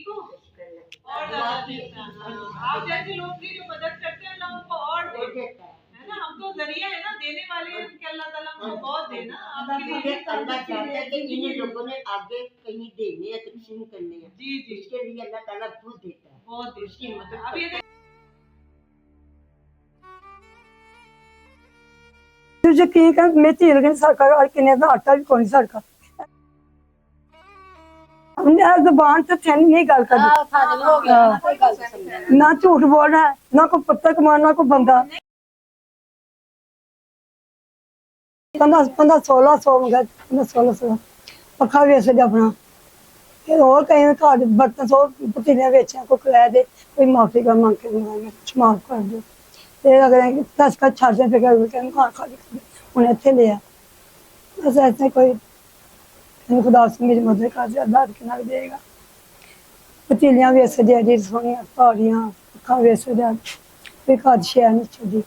ठीक हो? और ज्यादा देता है। हाँ, आप जैसे लोग की जो मदद करते हैं अल्लाह उनको और देता है ना। हम तो जरिया है ना, देने वाले हैं कि अल्लाह ताला हमको बहुत देना। आपके लिए अल्लाह चाहता है कि इन लोगों ने आगे कहीं देने हैं, तकसीम करने हैं। जी जी, इसके लिए अल्लाह ताला बहुत देता है, बहुत उसकी मदद। अब ये यकीन कर मैं झील गई सरकार और किने का आटा भी कोई सरकार हमने आज जबान से छन नहीं गल कर ना झूठ बोलना है, ना कोई पत्ता कमाना, ना कोई बंदा 1500-1600 मंगा 1500-1600 पखा वेच दे अपना। फिर और कहीं घर बर्तन सो पतीले बेचा, कोई किराया दे, कोई माफी का मांग के कुछ माफ कर दो। फिर अगर 10 का छड़ दे फिर घर खाली कर दे उन्हें इतने लिया। बस ऐसे कोई खुदा से मेरी मदद कर दे, अल्लाह के नाल देगा। पतीलियां वेच दे, सोनिया पहाड़ियां पखा वेच दे, कोई खाद शैल नहीं छोड़ी।